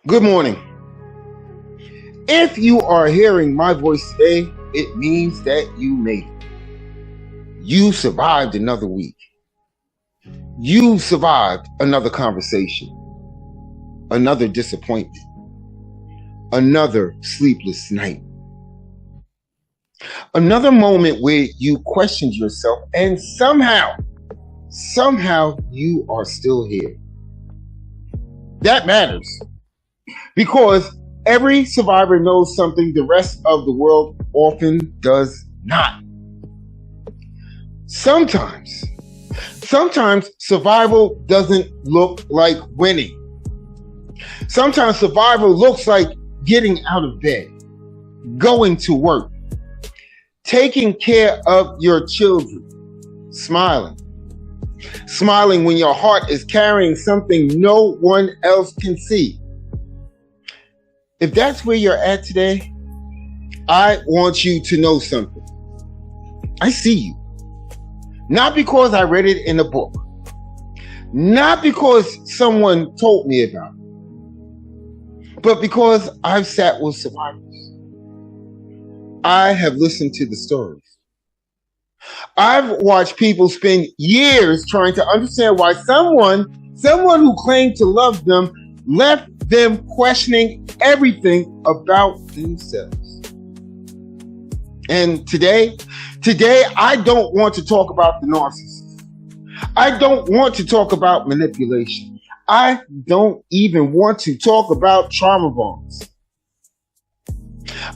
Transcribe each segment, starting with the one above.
Good morning. If you are hearing my voice today, it means that you made it. You survived another week. You survived another conversation, another disappointment, another sleepless night, another moment where you questioned yourself and somehow you are still here. That matters. Because every survivor knows something the rest of the world often does not. Sometimes survival doesn't look like winning. Sometimes survival looks like getting out of bed, going to work, taking care of your children, smiling when your heart is carrying something no one else can see. If that's where you're at today, I want you to know something. I see you. Not because I read it in a book. Not because someone told me about it. But because I've sat with survivors. I have listened to the stories. I've watched people spend years trying to understand why someone who claimed to love them left them questioning everything about themselves. And today, I don't want to talk about the narcissist. I don't want to talk about manipulation. I don't even want to talk about trauma bonds.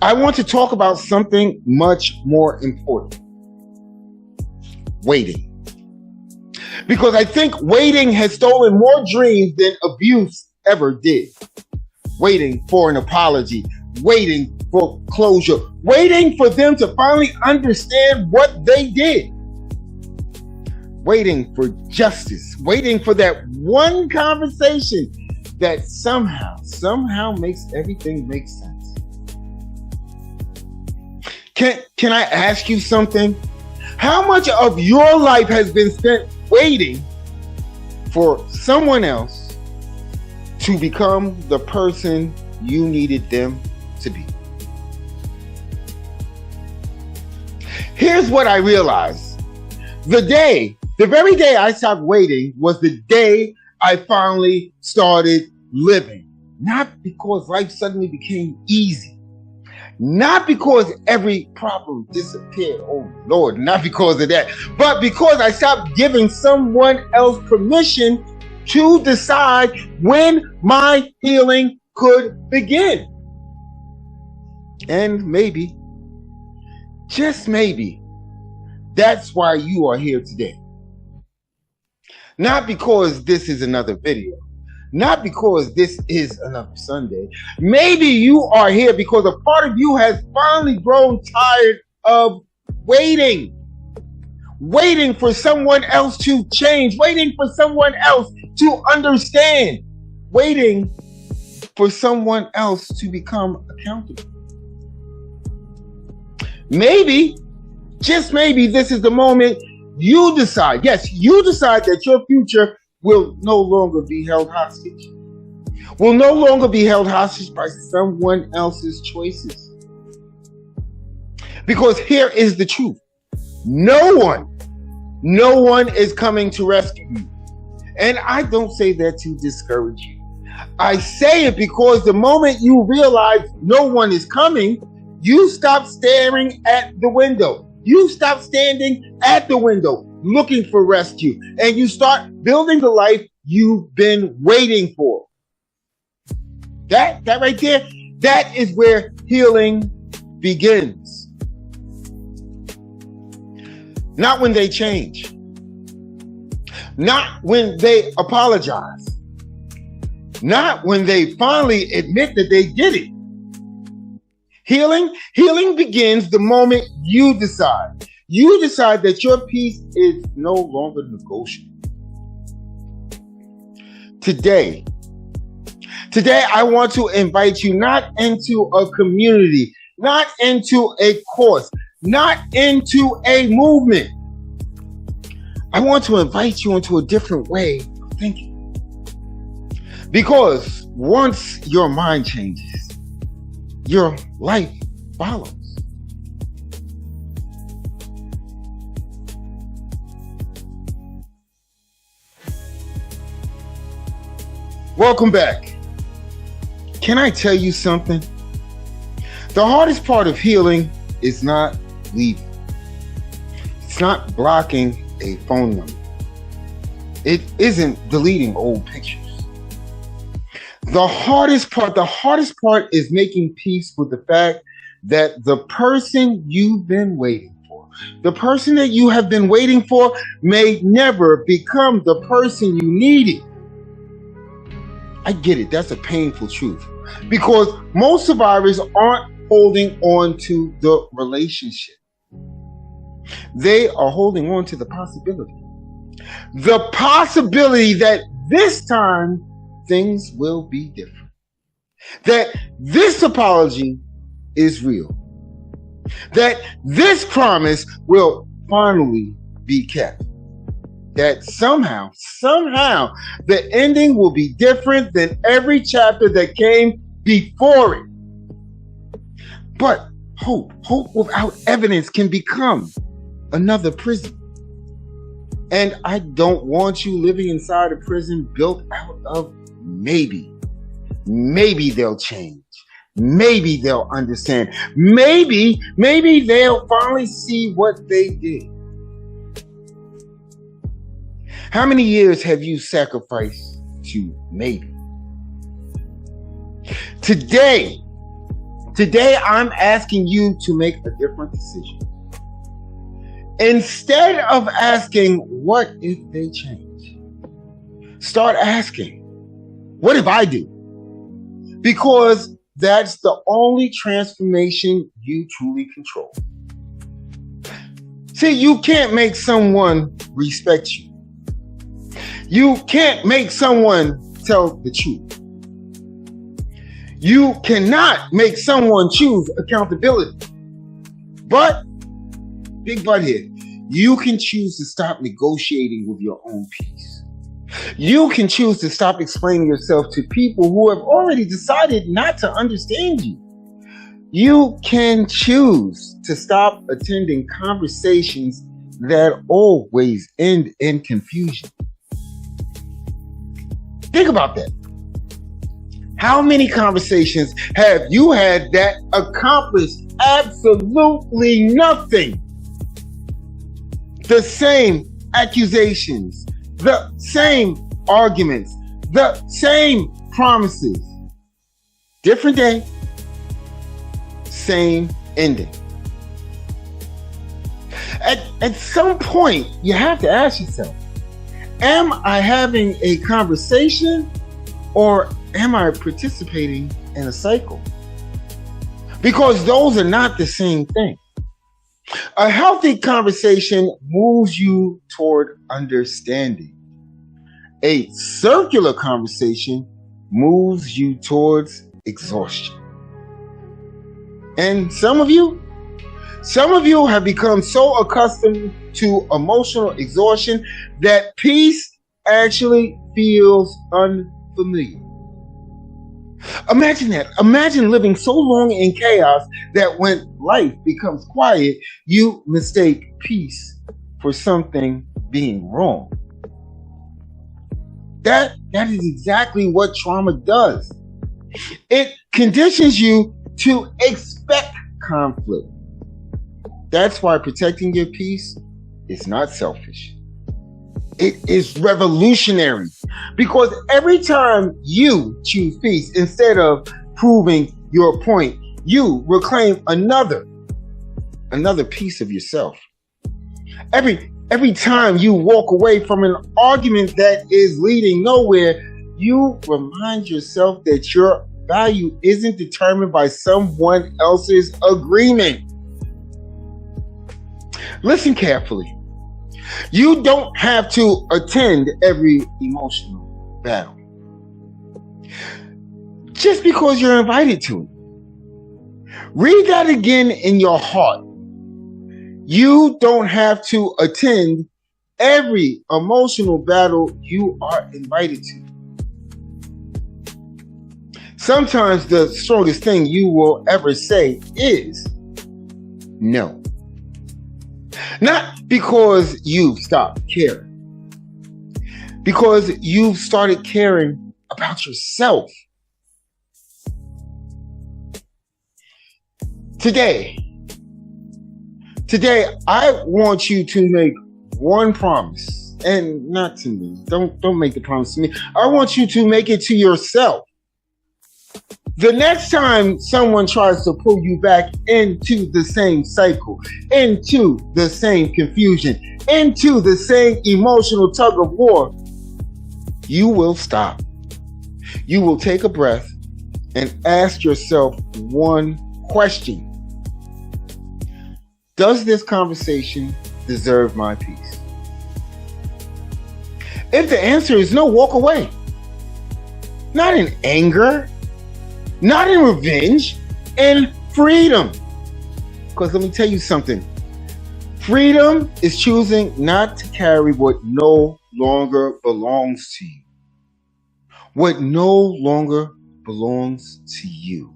I want to talk about something much more important. Waiting. Because I think waiting has stolen more dreams than abuse ever did. Waiting for an apology, waiting for closure, waiting for them to finally understand what they did, waiting for justice, waiting for that one conversation that somehow makes everything make sense. Can I ask you something? How much of your life has been spent waiting for someone else to become the person you needed them to be? Here's what I realized. The very day I stopped waiting was the day I finally started living. Not because life suddenly became easy. Not because every problem disappeared. Oh Lord, not because of that. But because I stopped giving someone else permission to decide when my healing could begin. And maybe, just maybe, that's why you are here today. Not because this is another video. Not because this is another Sunday. Maybe you are here because a part of you has finally grown tired of waiting. Waiting for someone else to change. Waiting for someone else to understand. Waiting for someone else to become accountable. Maybe, just maybe, this is the moment you decide. Yes, you decide that your future will no longer be held hostage. Will no longer be held hostage by someone else's choices. Because here is the truth. No one is coming to rescue you. And I don't say that to discourage you. I say it because the moment you realize no one is coming, you stop staring at the window. You stop standing at the window looking for rescue. And you start building the life you've been waiting for. That right there, that is where healing begins. Not when they change. Not when they apologize. Not when they finally admit that they did it. Healing begins the moment you decide. You decide that your peace is no longer negotiable. Today, I want to invite you not into a community, not into a course, not into a movement. I want to invite you into a different way of thinking. Because once your mind changes, your life follows. Welcome back. Can I tell you something? The hardest part of healing is not leaving. It's not blocking a phone number. It isn't deleting old pictures. The hardest part is making peace with the fact that the person you've been waiting for, the person that you have been waiting for may never become the person you needed. I get it. That's a painful truth. Because most survivors aren't holding on to the relationship. They are holding on to the possibility. The possibility that this time things will be different. That this apology is real. That this promise will finally be kept. That somehow, the ending will be different than every chapter that came before it. But hope without evidence can become another prison. And I don't want you living inside a prison built out of maybe. Maybe they'll change. Maybe they'll understand. Maybe they'll finally see what they did. How many years have you sacrificed to maybe? Today, I'm asking you to make a different decision. Instead of asking, what if they change? Start asking, what if I do? Because that's the only transformation you truly control. See, you can't make someone respect you. You can't make someone tell the truth. You cannot make someone choose accountability. But, big but here, you can choose to stop negotiating with your own peace. You can choose to stop explaining yourself to people who have already decided not to understand you. You can choose to stop attending conversations that always end in confusion. Think about that. How many conversations have you had that accomplished absolutely nothing? The same accusations, the same arguments, the same promises. Different day, same ending. At some point, you have to ask yourself, am I having a conversation or am I participating in a cycle? Because those are not the same thing. A healthy conversation moves you toward understanding. A circular conversation moves you towards exhaustion. And some of you have become so accustomed to emotional exhaustion that peace actually feels unfamiliar. Imagine that. Imagine living so long in chaos that when life becomes quiet, you mistake peace for something being wrong. That is exactly what trauma does. It conditions you to expect conflict. That's why protecting your peace is not selfish. It is revolutionary. Because every time you choose peace, instead of proving your point, you reclaim another piece of yourself. Every time you walk away from an argument that is leading nowhere, you remind yourself that your value isn't determined by someone else's agreement. Listen carefully. You don't have to attend every emotional battle just because you're invited to it. Read that again in your heart. You don't have to attend every emotional battle you are invited to. Sometimes the strongest thing you will ever say is no. Not because you've stopped caring, because you've started caring about yourself. Today, I want you to make one promise, and not to me. Don't make the promise to me. I want you to make it to yourself. The next time someone tries to pull you back into the same cycle, into the same confusion, into the same emotional tug of war, you will stop. You will take a breath and ask yourself one question. Does this conversation deserve my peace? If the answer is no, walk away. Not in anger, not in revenge, in freedom. Because let me tell you something. Freedom is choosing not to carry what no longer belongs to you. What no longer belongs to you.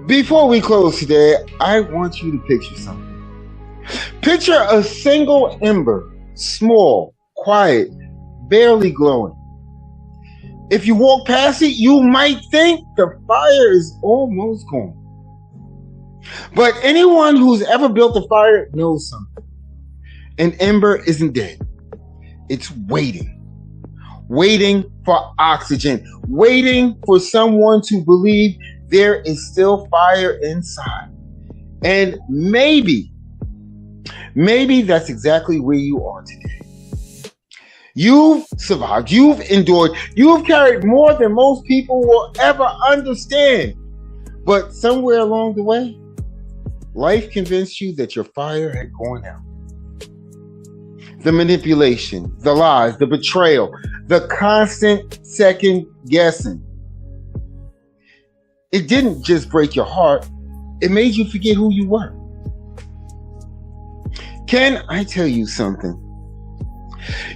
Before we close today, I want you to picture something. Picture a single ember, small, quiet, barely glowing. If you walk past it, you might think the fire is almost gone. But anyone who's ever built a fire knows something. An ember isn't dead. It's waiting. Waiting for oxygen. Waiting for someone to believe there is still fire inside. And maybe that's exactly where you are today. You've survived, you've endured, you've carried more than most people will ever understand. But somewhere along the way, life convinced you that your fire had gone out. The manipulation, the lies, the betrayal, the constant second guessing. It didn't just break your heart, it made you forget who you were. Can I tell you something?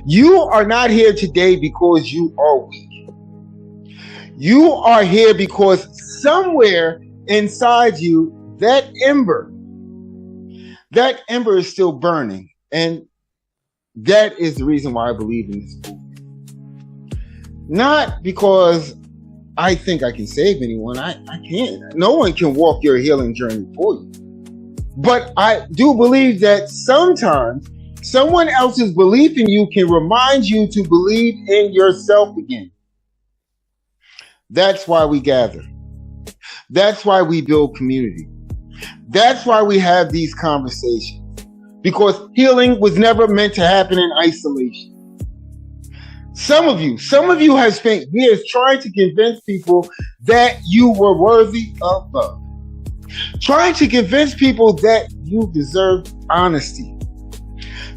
You are not here today because you are weak. You are here because somewhere inside you, that ember is still burning. And that is the reason why I believe in this movement. Not because I think I can save anyone. I can't. No one can walk your healing journey for you. But I do believe that sometimes someone else's belief in you can remind you to believe in yourself again. That's why we gather. That's why we build community. That's why we have these conversations. Because healing was never meant to happen in isolation. Some of you have spent years trying to convince people that you were worthy of love. Trying to convince people that you deserve honesty.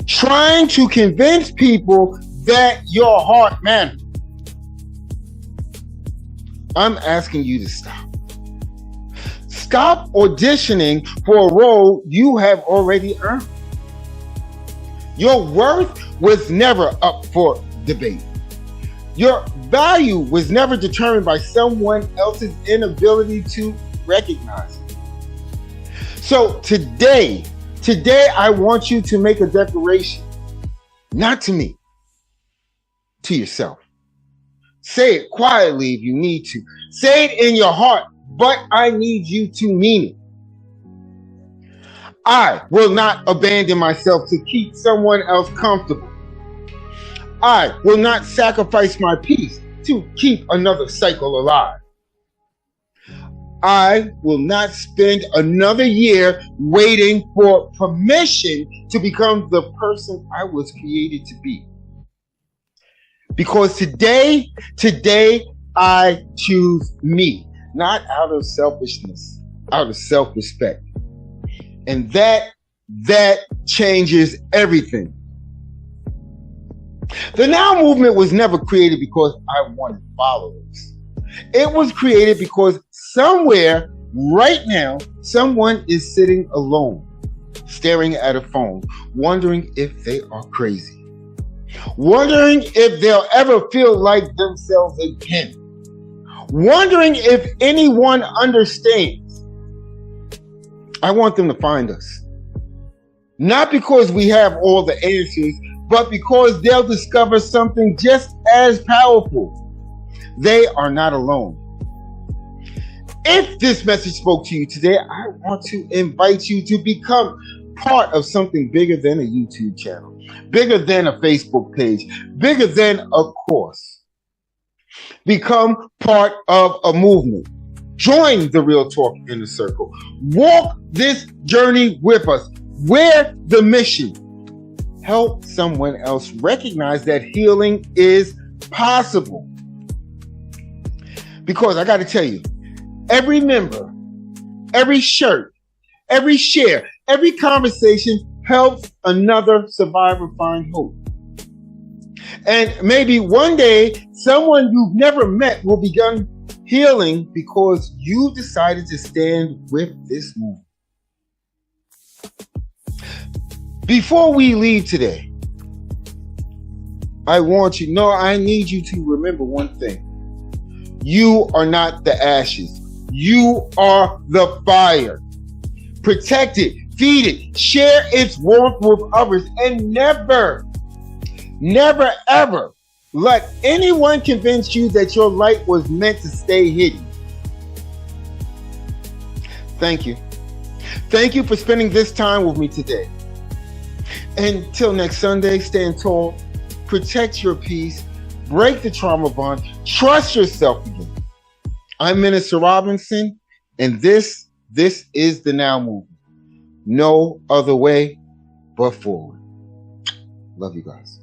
Trying to convince people that your heart matters. I'm asking you to stop. Stop auditioning for a role you have already earned. Your worth was never up for debate. Your value was never determined by someone else's inability to recognize it. So today I want you to make a declaration, not to me, to yourself. Say it quietly if you need to. Say it in your heart, but I need you to mean it. I will not abandon myself to keep someone else comfortable. I will not sacrifice my peace to keep another cycle alive. I will not spend another year waiting for permission to become the person I was created to be. Because today I choose me, not out of selfishness, out of self-respect. And that changes everything. The Now movement was never created because I wanted followers. It was created because somewhere right now, someone is sitting alone, staring at a phone, wondering if they are crazy. wondering if they'll ever feel like themselves again, wondering if anyone understands. I want them to find us. Not because we have all the answers, but because they'll discover something just as powerful. They are not alone. If this message spoke to you today, I want to invite you to become part of something bigger than a YouTube channel, bigger than a Facebook page, bigger than a course. Become part of a movement. Join the Real Talk Inner Circle. Walk this journey with us. We're the mission. Help someone else recognize that healing is possible. Because I got to tell you, every member, every shirt, every share, every conversation helps another survivor find hope. And maybe one day, someone you've never met will begin healing because you decided to stand with this movement. Before we leave today, I need you to remember one thing. You are not the ashes. You are the fire. Protect it, feed it, share its warmth with others, and never, ever let anyone convince you that your light was meant to stay hidden. Thank you. Thank you for spending this time with me today. Until next Sunday, stand tall, protect your peace, break the trauma bond, trust yourself again. I'm Minister Robinson, and this is the Now Movement. No other way but forward. Love you guys.